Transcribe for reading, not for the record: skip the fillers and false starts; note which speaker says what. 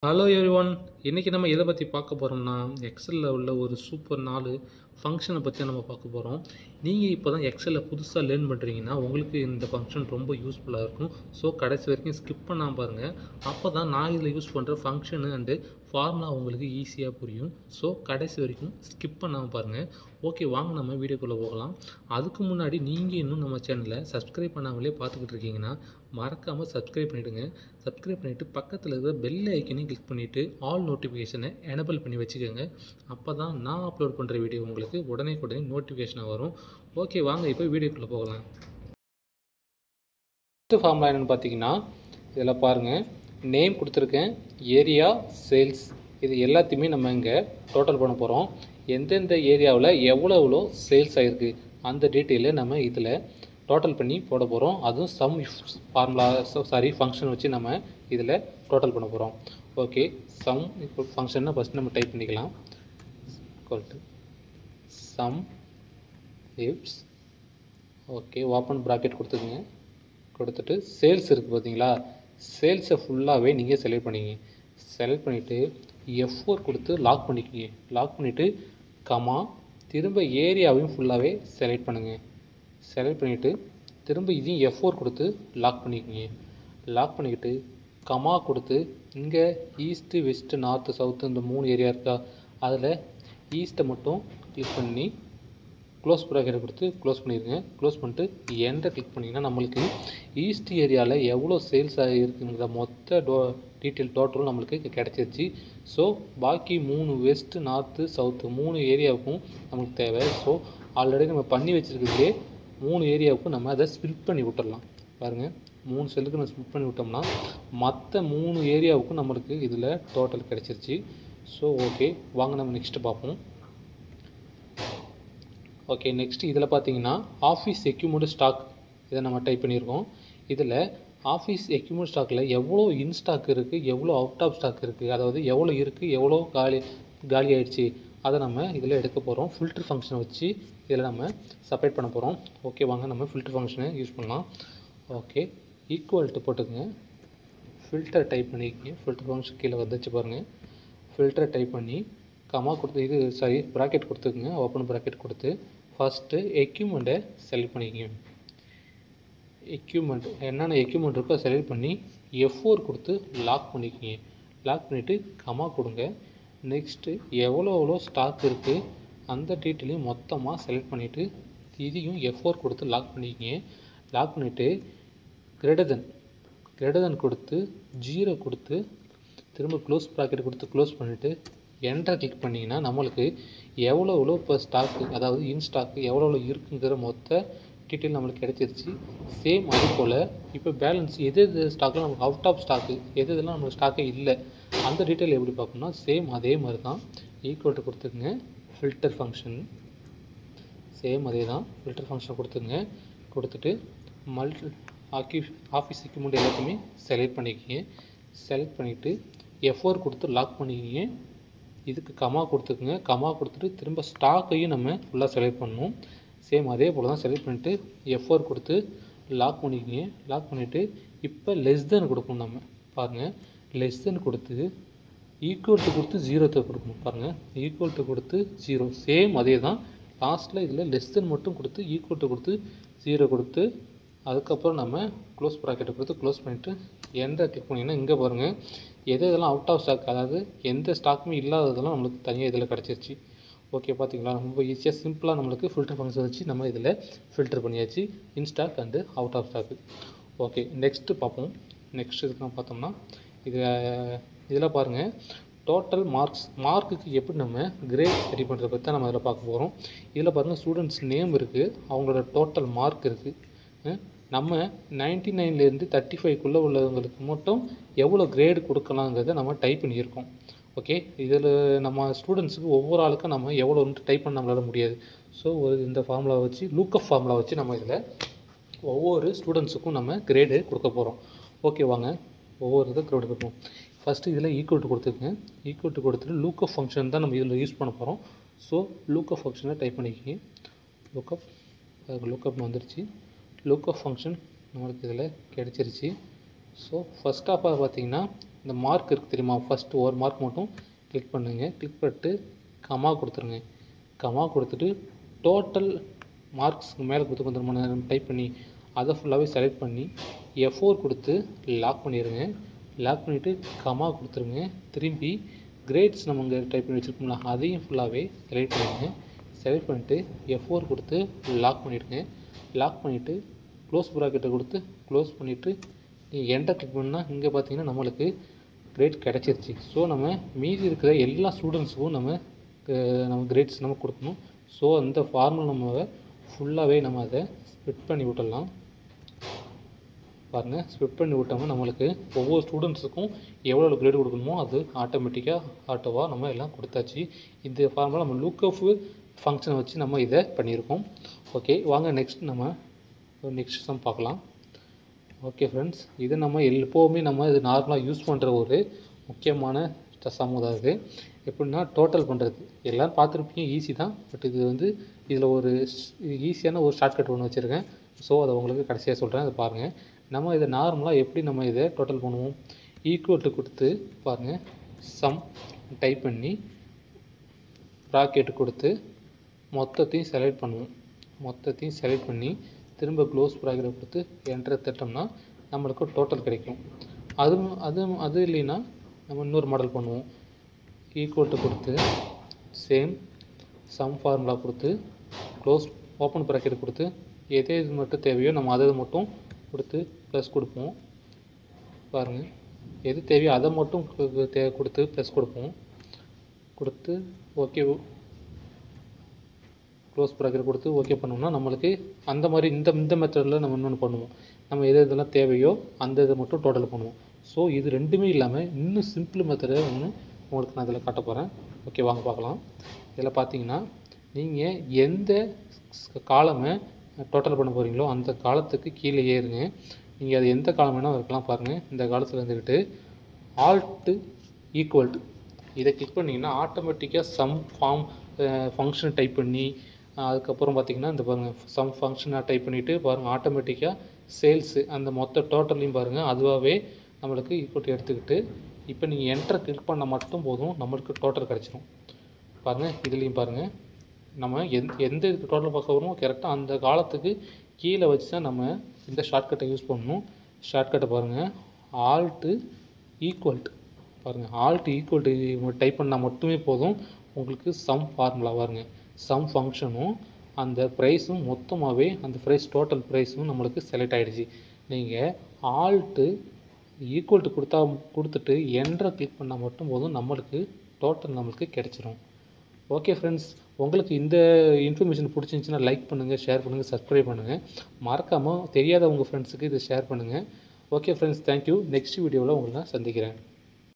Speaker 1: Hello everyone. இன்றைக்கி நம்ம எதை பற்றி பார்க்க போகிறோம்னா, எக்ஸலில் உள்ள ஒரு சூப்பர் 4 ஃபங்க்ஷனை பற்றி நம்ம பார்க்க போகிறோம். நீங்கள் இப்போ தான் எக்ஸலில் புதுசாக லேர்ன் பண்ணுறீங்கன்னா உங்களுக்கு இந்த ஃபங்க்ஷன் ரொம்ப யூஸ்ஃபுல்லாக இருக்கும். ஸோ கடைசி வரைக்கும் ஸ்கிப் பண்ணாமல் பாருங்கள். அப்போ தான் நான் இதில் யூஸ் பண்ணுற ஃபங்க்ஷனு அண்டு ஃபார்முலா உங்களுக்கு ஈஸியாக புரியும். ஸோ கடைசி வரைக்கும் ஸ்கிப் பண்ணாமல் பாருங்கள். ஓகே, வாங்க நம்ம வீடியோக்குள்ளே போகலாம். அதுக்கு முன்னாடி நீங்கள் இன்னும் நம்ம சேனலை சப்ஸ்கிரைப் பண்ணாமலே பார்த்துக்கிட்டு இருக்கீங்கன்னா மறக்காமல் சப்ஸ்கிரைப் பண்ணிவிடுங்க. சப்ஸ்கிரைப் பண்ணிவிட்டு பக்கத்தில் இருக்கிற பெல் ஐக்கனையும் கிளிக் பண்ணிவிட்டு ஆல் நோட்டிஃபிகேஷனை எனேபிள் பண்ணி வச்சுக்கோங்க. அப்போ தான் நான் அப்லோட் பண்ணுற வீடியோ உங்களுக்கு உடனே நோட்டிஃபிகேஷனாக வரும். ஓகே, வாங்க இப்போ வீடியோக்குள்ளே போகலாம். ஃபஸ்ட்டு ஃபார்முலா என்னென்னு பார்த்தீங்கன்னா, இதில் பாருங்கள், நேம் கொடுத்துருக்கேன், ஏரியா, சேல்ஸ், இது எல்லாத்தையுமே நம்ம இங்கே டோட்டல் பண்ண போகிறோம். எந்தெந்த ஏரியாவில் எவ்வளோ சேல்ஸ் ஆகிருக்கு அந்த டீட்டெயிலை நம்ம இதில் டோட்டல் பண்ணி போட போகிறோம். அதுவும் சம் ஃபார்முலா ஃபங்க்ஷன் வச்சு நம்ம இதில் டோட்டல் பண்ண போகிறோம். ஓகே, சம் ஃபங்க்ஷனை ஃபஸ்ட் நம்ம டைப் பண்ணிக்கலாம். Equal to sum ifs, okay, open bracket கொடுத்துக்குங்க. கொடுத்துட்டு சேல்ஸ் இருக்குது பார்த்தீங்களா, சேல்ஸை ஃபுல்லாகவே நீங்கள் செலக்ட் பண்ணிக்கிங்க. செலக்ட் பண்ணிவிட்டு F4 கொடுத்து லாக் பண்ணிக்கிங்க. லாக் பண்ணிவிட்டு கமா, திரும்ப ஏரியாவையும் ஃபுல்லாகவே செலக்ட் பண்ணுங்கள். செலக்ட் பண்ணிவிட்டு திரும்ப இதையும் F4 கொடுத்து லாக் பண்ணிக்கிங்க. லாக் பண்ணிக்கிட்டு கமா கொடுத்து இங்கே ஈஸ்ட்டு, வெஸ்ட்டு, நார்த்து, சவுத்து இந்த 3 ஏரியா இருக்கா, அதில் ஈஸ்ட்டை மட்டும் கிளிக் பண்ணி க்ளோஸ் ப்ராக்கெட்டை கொடுத்து க்ளோஸ் பண்ணிடுங்க. க்ளோஸ் பண்ணிட்டு என்டர் கிளிக் பண்ணிங்கன்னா நம்மளுக்கு ஈஸ்ட் ஏரியாவில் எவ்வளோ சேல்ஸ் ஆகிருக்குங்கிற மொத்த டீட்டெயில் டோட்டலும் நம்மளுக்கு கிடச்சிருச்சு. ஸோ பாக்கி 3 வெஸ்ட்டு, நார்த்து, சவுத்து 3 ஏரியாவுக்கும் நம்மளுக்கு தேவை. ஸோ ஆல்ரெடி நம்ம பண்ணி வச்சுருக்கிறதுலே 3 ஏரியாவுக்கும் நம்ம அதை ஸ்பிளிட் பண்ணி விட்டுடலாம். பாருங்கள், 3 செல்லுக்கு நம்ம ஸ்பிளிட் பண்ணி விட்டோம்னா மற்ற 3 ஏரியாவுக்கும் நம்மளுக்கு இதில் டோட்டல் கிடச்சிருச்சு. ஸோ ஓகே, வாங்க நம்ம நெக்ஸ்ட்டு பார்ப்போம். ஓகே, நெக்ஸ்ட் இதில் பார்த்தீங்கன்னா ஆஃபீஸ் எக்யூப்மெண்ட் ஸ்டாக் இதை நம்ம டைப் பண்ணியிருக்கோம். இதில் ஆஃபீஸ் எக்யூப்மெண்ட் ஸ்டாக்கில் எவ்வளோ இன் ஸ்டாக் இருக்குது, எவ்வளோ அவுட் ஆஃப் ஸ்டாக் இருக்குது, அதாவது எவ்வளோ இருக்குது, எவ்வளோ காலி ஆகிடுச்சு, அதை நம்ம இதில் எடுக்க போகிறோம். ஃபில்டர் ஃபங்க்ஷனை வச்சு இதில் நம்ம செப்பரேட் பண்ண போகிறோம். ஓகே, வாங்க நம்ம ஃபில்டர் ஃபங்க்ஷனை யூஸ் பண்ணலாம். ஓகே, ஈக்குவல் டு போட்டுக்குங்க. ஃபில்டர் டைப் பண்ணிக்கங்க. ஃபில்டர் ஃபங்க்ஷன் கீழே வந்துச்சு பாருங்கள். ஃபில்டரை டைப் பண்ணி கமா கொடுத்து ப்ராக்கெட் கொடுத்துக்குங்க. ஓப்பன் ப்ராக்கெட் கொடுத்து ஃபஸ்ட்டு எக்யூப்மெண்ட்டை செலக்ட் பண்ணிக்கோங்க. எக்யூப்மெண்ட் என்னென்ன எக்யூப்மெண்ட் இருக்கோ செலக்ட் பண்ணி F4 கொடுத்து லாக் பண்ணிக்கோங்க. லாக் பண்ணிவிட்டு கமா கொடுங்க. நெக்ஸ்ட்டு எவ்வளோ ஸ்டாக் இருக்குது அந்த டீட்டெயிலையும் மொத்தமாக செலக்ட் பண்ணிவிட்டு இதையும் F4 கொடுத்து லாக் பண்ணிக்கோங்க. லாக் பண்ணிவிட்டு கிரேட்டர் தென் கொடுத்து 0 கொடுத்து திரும்ப க்ளோஸ் ப்ராக்கெட் கொடுத்து க்ளோஸ் பண்ணிவிட்டு என்டர் கிளிக் பண்ணிங்கன்னா நம்மளுக்கு எவ்வளோ இப்போ ஸ்டாக்கு, அதாவது இன் ஸ்டாக்கு எவ்வளோ இருக்குங்கிற மொத்த டீட்டெயில் நம்மளுக்கு கிடச்சிருச்சு. சேம் அது போல் இப்போ பேலன்ஸ் எது ஸ்டாக்கில் நமக்கு அவுட் ஆஃப் ஸ்டாக்கு, எதெல்லாம் நம்மளுக்கு ஸ்டாக்கே இல்லை அந்த டீட்டெயில் எப்படி பார்க்கணும்னா சேம் அதே மாதிரி தான். ஈக்குவல் டு கொடுத்துக்குங்க. ஃபில்டர் ஃபங்க்ஷன் சேம் அதே தான். ஃபில்டர் ஃபங்க்ஷன் கொடுத்துங்க. கொடுத்துட்டு ஆஃபீஸ் எக்யூப்மெண்ட் எல்லாத்தையுமே செலக்ட் பண்ணிக்கிங்க. செலக்ட் பண்ணிவிட்டு F4 கொடுத்து லாக் பண்ணிக்கிங்க. இதுக்கு கமா கொடுத்துக்குங்க. கமா கொடுத்துட்டு திரும்ப ஸ்டாக்கையும் நம்ம ஃபுல்லாக செலக்ட் பண்ணணும். சேம் அதே போல் தான் செலக்ட் பண்ணிவிட்டு F4 கொடுத்து லாக் பண்ணிக்கிங்க. லாக் பண்ணிவிட்டு இப்போ லெஸ் தென் கொடுக்கணும். நம்ம பாருங்கள், லெஸ் தென் கொடுத்து ஈக்குவல் டு கொடுத்து 0 கொடுக்கணும். பாருங்கள், ஈக்குவல் டு கொடுத்து 0 சேம் அதே தான். லாஸ்ட்டில் இதில் லெஸ் தென் மட்டும் கொடுத்து ஈக்குவல் டு கொடுத்து 0 கொடுத்து அதுக்கப்புறம் நம்ம க்ளோஸ் ப்ராக்கெட்டை கொடுத்து க்ளோஸ் பண்ணிவிட்டு என்டர் கிளிக் பண்ணிங்கன்னா இங்கே பாருங்கள் இதெல்லாம் அவுட் ஆஃப் ஸ்டாக், அதாவது எந்த ஸ்டாக்குமே இல்லாததெல்லாம் நம்மளுக்கு தனியாக இதில் கிடச்சிருச்சு. ஓகே, பார்த்தீங்களா, ரொம்ப ஈஸியாக சிம்பிளாக நம்மளுக்கு ஃபில்டர் ஃபங்க்ஷன் வச்சு நம்ம இதில் ஃபில்டர் பண்ணியாச்சு in stock and out of stock. Okay, next பார்ப்போம். நெக்ஸ்ட் இதுக்கு நம்ம பார்த்தோம்னா இதில் பாருங்கள் டோட்டல் மார்க்குக்கு எப்படி நம்ம கிரேட் ரெடி பண்ணுறத பற்றி தான் நம்ம அதில் பார்க்க போகிறோம். இதில் பாருங்கள் ஸ்டூடெண்ட்ஸ் நேம் இருக்குது, அவங்களோட டோட்டல் மார்க் இருக்குது. நம்ம 99லேருந்து 35க்குள்ளே உள்ளவங்களுக்கு மட்டும் எவ்வளோ கிரேடு கொடுக்கலாங்கிறத நம்ம டைப் பண்ணியிருக்கோம். ஓகே, இதில் நம்ம ஸ்டூடெண்ட்ஸுக்கு ஒவ்வொரு ஆளுக்கும் நம்ம எவ்வளோ டைப் பண்ண நம்மளால முடியாது. ஸோ இந்த ஃபார்முலா வச்சு லூக்கப் ஃபார்முலா வச்சு நம்ம இதில் ஒவ்வொரு ஸ்டூடெண்ட்ஸுக்கும் நம்ம கிரேடு கொடுக்க போகிறோம். ஓகே, வாங்க ஒவ்வொரு இதை கிரேடு கொடுப்போம். ஃபஸ்ட்டு இதில் ஈக்குவல் டு கொடுத்துருங்க. ஈக்குவல் டு கொடுத்துட்டு லூக்கப் ஃபங்க்ஷன் தான் நம்ம இதில் யூஸ் பண்ண போகிறோம். ஸோ லூக்கப் ஃபங்க்ஷனை டைப் பண்ணிக்கிங்க. லூக்கப் வந்துருச்சு. லூக்கப் ஃபங்க்ஷன் நம்மளுக்கு இதில் கிடச்சிருச்சு. ஸோ ஃபஸ்ட் ஆஃப் ஆல் பார்த்தீங்கன்னா இந்த மார்க் இருக்குது தெரியுமா, ஃபஸ்ட்டு ஒரு மார்க் மட்டும் கிளிக் பண்ணுங்கள். கிளிக் பண்ணிட்டு கமா கொடுத்துருங்க. கமா கொடுத்துட்டு டோட்டல் மார்க்ஸ்க்கு மேலே கொடுத்து கொஞ்சம் டைப் பண்ணி அதை ஃபுல்லாகவே செலக்ட் பண்ணி F4 கொடுத்து லாக் பண்ணிடுங்க. லாக் பண்ணிவிட்டு கமா கொடுத்துருங்க. திரும்பி கிரேட்ஸ் நம்ம இங்கே டைப் பண்ணி வச்சுருக்கோம்ல அதையும் ஃபுல்லாகவே செலக்ட் பண்ணிடுங்க. செலக்ட் பண்ணிவிட்டு F4 கொடுத்து லாக் பண்ணிவிடுங்க. லாக் பண்ணிவிட்டு க்ளோஸ் ப்ராக்கெட்டை கொடுத்து க்ளோஸ் பண்ணிவிட்டு நீங்கள் என்டர் கிளிக் பண்ணால் இங்கே பார்த்தீங்கன்னா நம்மளுக்கு கிரேட் கிடச்சிருச்சு. ஸோ நம்ம மீதி இருக்கிற எல்லா ஸ்டூடெண்ட்ஸுக்கும் நம்ம கிரேட்ஸ் நம்ம கொடுக்கணும். ஸோ அந்த ஃபார்முலா நம்ம ஃபுல்லாகவே நம்ம அதை ஸ்ப்ளிட் பண்ணி விட்டுடலாம். பாருங்கள், ஸ்ப்ளிட் பண்ணி விட்டோம்னா நம்மளுக்கு ஒவ்வொரு ஸ்டூடெண்ட்ஸுக்கும் எவ்வளோ கிரேட் கொடுக்கணுமோ அது ஆட்டோவாக நம்ம எல்லாம் கொடுத்தாச்சு. இந்த ஃபார்முலா நம்ம லுக்அப் ஃபங்க்ஷனை வச்சு நம்ம இதை பண்ணியிருக்கோம். ஓகே, வாங்க நெக்ஸ்ட் சம் பார்க்கலாம். ஓகே ஃப்ரெண்ட்ஸ், இது நம்ம எப்போவுமே நம்ம இது நார்மலாக யூஸ் பண்ணுற ஒரு முக்கியமான சம் தான். இது எப்படின்னா டோட்டல் பண்ணுறது எல்லோரும் பார்த்துருப்பீங்க, ஈஸி தான். பட் இதில் ஒரு ஈஸியான ஒரு ஷார்ட்கட் ஒன்று வச்சுருக்கேன். ஸோ அதை உங்களுக்கு கடைசியாக சொல்கிறேன், அதை பாருங்கள். நம்ம இதை நார்மலாக எப்படி நம்ம இதை டோட்டல் பண்ணுவோம், ஈக்குவல் டு கொடுத்து பாருங்கள், சம் டைப் பண்ணி ப்ராக்கெட் கொடுத்து மொத்தத்தையும் செலக்ட் பண்ணுவோம். மொத்தத்தையும் செலக்ட் பண்ணி திரும்ப க்ளோஸ் ப்ராக்கெட் கொடுத்து என்டர் தட்டோம்னா நம்மளுக்கு டோட்டல் கிடைக்கும். அது இல்லைன்னா நம்ம இன்னொரு மாடல் பண்ணுவோம். ஈக்குவல் டு கொடுத்து சேம் சம் ஃபார்முலா கொடுத்து க்ளோஸ் ஓப்பன் ப்ராக்கெட் கொடுத்து எது மட்டும் தேவையோ நம்ம அதை மட்டும் கொடுத்து ப்ளஸ் கொடுப்போம். பாருங்கள், எது தேவையோ அதை மட்டும் கொடுத்து ப்ளஸ் கொடுப்போம். கொடுத்து ஓகே க்ளோஸ் ப்ராக்கெட் கொடுத்து ஓகே பண்ணோம்னா நம்மளுக்கு அந்த மாதிரி இந்த மெத்தடில் நம்ம இன்னொன்று பண்ணுவோம். நம்ம இதெல்லாம் தேவையோ அந்த இதை மட்டும் டோட்டல் பண்ணுவோம். ஸோ இது ரெண்டுமே இல்லாமல் இன்னும் சிம்பிள் மெத்தடை உங்களுக்கு நான் இதில் காட்ட போகிறேன். ஓகே, வாங்க பார்க்கலாம். இதில் பார்த்தீங்கன்னா நீங்கள் எந்த காலமை டோட்டல் பண்ண போகிறீங்களோ அந்த காலத்துக்கு கீழே ஏறுங்க. நீங்கள் அது எந்த காலம் வேணால் இருக்கலாம். பாருங்கள், இந்த காலத்தில் இருந்துக்கிட்டு ஆல்ட்டு ஈக்குவல்ட்டு இதை கிளிக் பண்ணிங்கன்னா ஆட்டோமேட்டிக்காக சம் ஃபங்க்ஷன் டைப் பண்ணி அதுக்கப்புறம் பார்த்திங்கன்னா இந்த பாருங்கள் சம் ஃபங்க்ஷனாக டைப் பண்ணிவிட்டு பாருங்கள் ஆட்டோமேட்டிக்காக சேல்ஸு அந்த மொத்த டோட்டலையும் பாருங்கள் அதுவாகவே நம்மளுக்கு ஈக்குவல் எடுத்துக்கிட்டு இப்போ நீங்கள் என்டர் கிளிக் பண்ண மட்டும் போதும் நம்மளுக்கு டோட்டல் கிடச்சிடும். பாருங்கள், இதுலேயும் பாருங்கள் நம்ம எந்த இதுக்கு டோட்டல் பார்க்க வருமோ கரெக்டாக அந்த காலத்துக்கு கீழே வச்சு தான் நம்ம இந்த ஷார்ட்கட்டை யூஸ் பண்ணணும். ஷார்ட்கட்டை பாருங்கள், ஆல்ட்டு ஈக்குவல்ட்டு பாருங்கள், ஆல்ட்டு ஈக்குவல்ட்டு டைப் பண்ணால் மட்டுமே போதும் உங்களுக்கு சம் ஃபார்முலா பாருங்க, சம் ஃபங்க்ஷனும் அந்த ப்ரைஸும் மொத்தமாகவே அந்த ப்ரைஸ் டோட்டல் ப்ரைஸும் நம்மளுக்கு செலக்ட் ஆகிடுச்சு. நீங்கள் ஆல்ட்டு ஈக்குவல்ட்டு கொடுத்துட்டு என்டரை கிளிக் பண்ணால் மட்டும் போதும் நம்மளுக்கு டோட்டல் நம்மளுக்கு கிடச்சிரும். ஓகே ஃப்ரெண்ட்ஸ், உங்களுக்கு இந்த இன்ஃபர்மேஷன் பிடிச்சிருந்துச்சின்னா லைக் பண்ணுங்கள், ஷேர் பண்ணுங்கள், சப்ஸ்கிரைப் பண்ணுங்கள். மறக்காமல் தெரியாத உங்கள் ஃப்ரெண்ட்ஸுக்கு இதை ஷேர் பண்ணுங்கள். Okay friends, thank you. நெக்ஸ்ட் வீடியோவில் உங்களை நான் சந்திக்கிறேன்.